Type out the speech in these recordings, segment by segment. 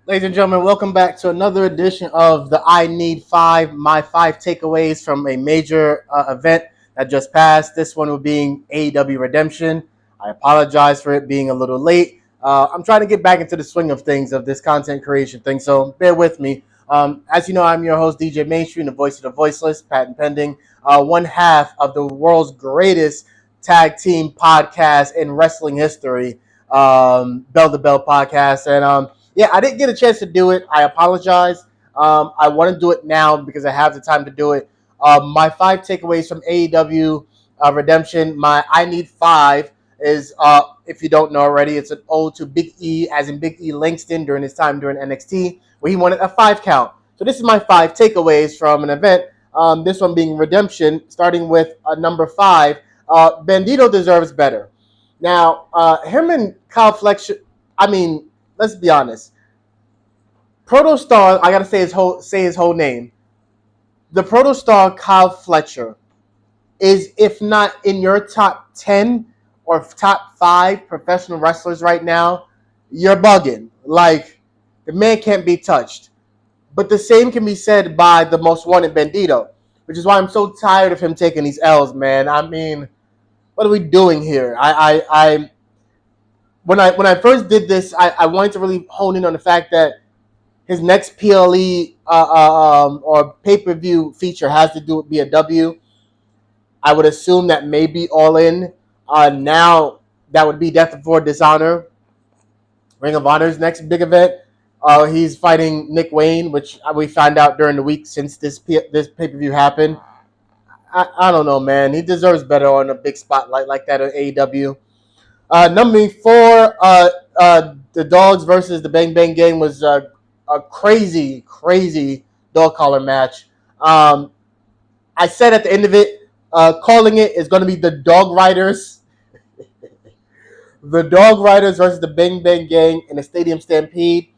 Ladies and gentlemen, welcome back to another edition of the I Need Five, my five takeaways from a major event that just passed. This one will being AEW Redemption. I apologize for it being a little late. I'm trying to get back into the swing of things of this content creation thing, so bear with me. As you know, I'm your host, DJ Mainstream, the voice of the voiceless, patent pending, one half of the world's greatest tag team podcast in wrestling history, Bell to Bell podcast. And I didn't get a chance to do it. I apologize. I want to do it now because I have the time to do it. My five takeaways from AEW Redemption. My I Need Five is, if you don't know already, it's an ode to Big E, as in Big E Langston during his time during NXT, where he wanted a 5 count. So this is my five takeaways from an event. This one being Redemption, starting with number five. Bandito deserves better. Now, him and Kyle Fletcher, I mean, let's be honest. Protostar, I gotta say his whole name. The Protostar Kyle Fletcher is, if not in your top 10 or top 5 professional wrestlers right now, you're bugging. Like, the man can't be touched. But the same can be said by the most wanted Bandito, which is why I'm so tired of him taking these L's, man. I mean, what are we doing here? I when I first did this, I wanted to really hone in on the fact that his next PLE or pay-per-view feature has to do with BW. I would assume that maybe All In. Now that would be Death Before Dishonor, Ring of Honor's next big event. He's fighting Nick Wayne, which we found out during the week since this pay-per-view happened. I don't know, man. He deserves better on a big spotlight like that at AEW. Number four, the Dogs versus the Bang Bang Gang was a crazy, crazy dog collar match. I said at the end of it, calling it is going to be the Dog Riders. The Dog Riders versus the Bang Bang Gang in a Stadium Stampede.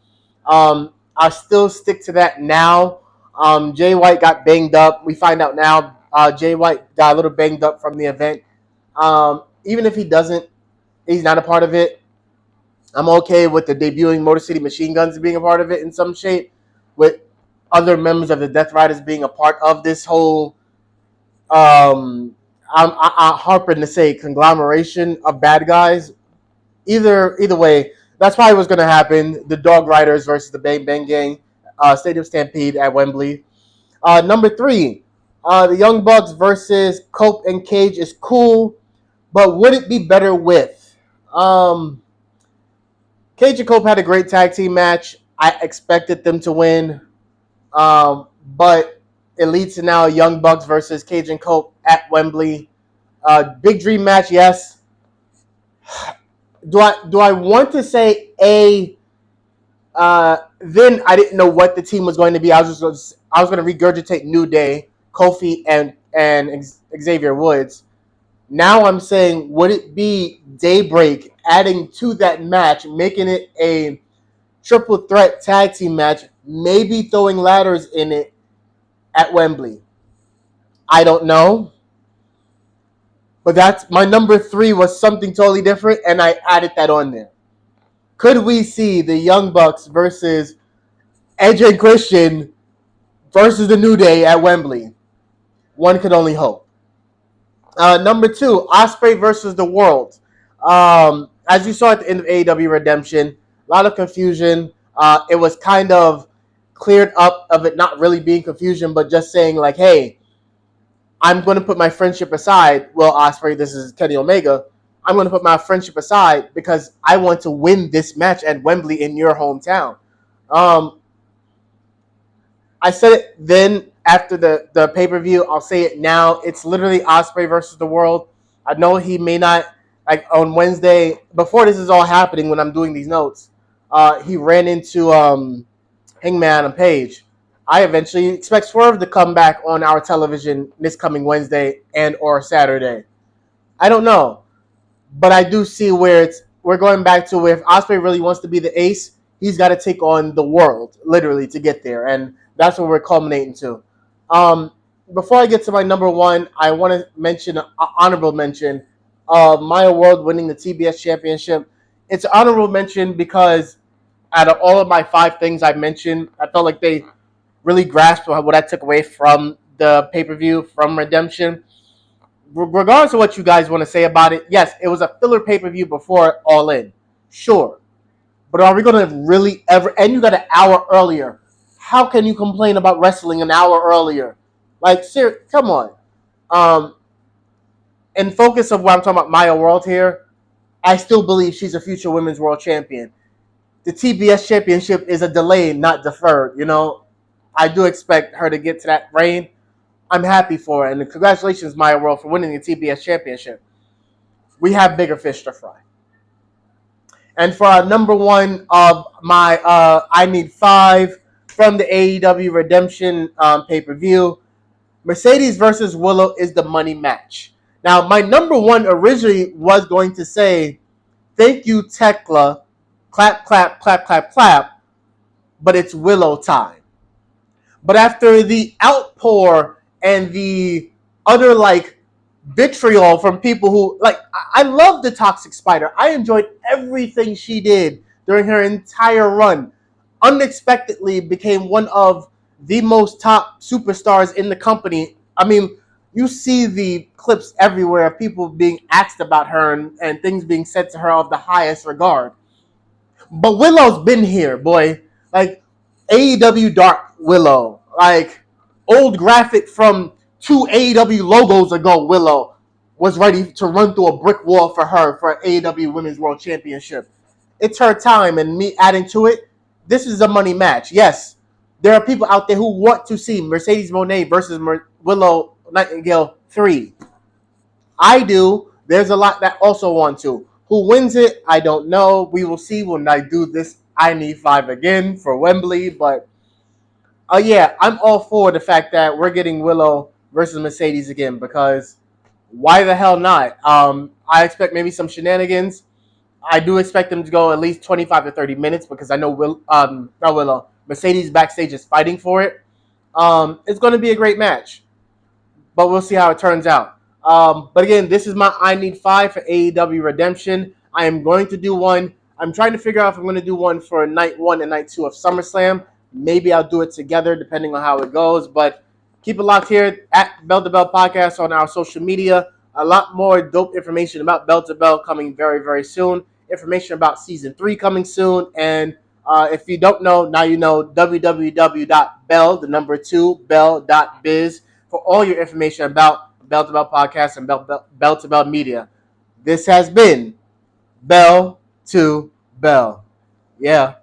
I still stick to that now. Jay White got banged up. We find out now Jay White got a little banged up from the event. Even if he doesn't, he's not a part of it. I'm okay with the debuting Motor City Machine Guns being a part of it in some shape, with other members of the Death Riders being a part of this whole, I'm harping to say, conglomeration of bad guys. Either way, that's probably what's going to happen. The Dog Riders versus the Bang Bang Gang, Stadium Stampede at Wembley. Number three, the Young Bucks versus Cope and Cage is cool, but would it be better with? Cage and Cope had a great tag team match. I expected them to win, but it leads to now Young Bucks versus Cage and Cope at Wembley. Big dream match, yes. Do I want to say a? Then I didn't know what the team was going to be. I was going to regurgitate New Day, Kofi, and Xavier Woods. Now I'm saying, would it be Daybreak adding to that match, making it a triple threat tag team match, maybe throwing ladders in it at Wembley? I don't know. But that's my number three was something totally different, and I added that on there. Could we see the Young Bucks versus Edge and Christian versus the New Day at Wembley? One could only hope. Number two, Ospreay versus the World. As you saw at the end of AEW Redemption, a lot of confusion. It was kind of cleared up of it not really being confusion, but just saying like, hey, I'm going to put my friendship aside. Well, Ospreay, this is Kenny Omega. I'm going to put my friendship aside because I want to win this match at Wembley in your hometown. I said it then after the pay-per-view. I'll say it now. It's literally Ospreay versus the World. I know he may not, like on Wednesday, before this is all happening when I'm doing these notes, he ran into Hangman and Page. I eventually expect Swerve to come back on our television this coming Wednesday and or Saturday. I don't know. But I do see where we're going back to where if Ospreay really wants to be the ace, he's got to take on the world, literally, to get there. And that's what we're culminating to. Before I get to my number one, I want to mention an honorable mention of Maya World winning the TBS Championship. It's an honorable mention because out of all of my 5 things I mentioned, I felt like they really grasped what I took away from the pay-per-view from Redemption. Regardless of what you guys want to say about it, yes, it was a filler pay-per-view before All In. Sure. But are we going to really ever... And you got an hour earlier. How can you complain about wrestling an hour earlier? Like, seriously, come on. Um, in focus of what I'm talking about, Maya World here, I still believe she's a future women's world champion. The TBS championship is a delay, not deferred. You know, I do expect her to get to that reign. I'm happy for her. And congratulations, Maya World, for winning the TBS championship. We have bigger fish to fry. And for our number one of my I Need 5 from the AEW Redemption pay-per-view, Mercedes versus Willow is the money match. Now, my number one originally was going to say, thank you, Tekla, clap, clap, clap, clap, clap, but it's Willow time. But after the outpour and the utter, like, vitriol from people who, like, I love the Toxic Spider. I enjoyed everything she did during her entire run. Unexpectedly became one of the most top superstars in the company. I mean, you see the clips everywhere of people being asked about her and things being said to her of the highest regard. But Willow's been here, boy. Like, AEW Dark Willow. Like, old graphic from 2 AEW logos ago, Willow was ready to run through a brick wall for her for AEW Women's World Championship. It's her time, and me adding to it, this is a money match. Yes, there are people out there who want to see Mercedes Moné versus Willow Nightingale 3. I do. There's a lot that also want to. Who wins it? I don't know. We will see when I do this I Need 5 again for Wembley. But, yeah, I'm all for the fact that we're getting Willow versus Mercedes again, because why the hell not? I expect maybe some shenanigans. I do expect them to go at least 25 to 30 minutes, because I know not Willow, Mercedes backstage is fighting for it. It's going to be a great match, but we'll see how it turns out. But again, this is my I Need 5 for AEW Redemption. I am going to do one. I'm trying to figure out if I'm going to do one for night 1 and night 2 of SummerSlam. Maybe I'll do it together depending on how it goes. But keep it locked here at Bell to Bell Podcast on our social media. A lot more dope information about Bell to Bell coming very, very soon. Information about Season 3 coming soon. And if you don't know, now you know, www.bell, the number 2, bell.biz, for all your information about Bell to Bell Podcast and Bell to Bell Media. This has been Bell to Bell. Yeah.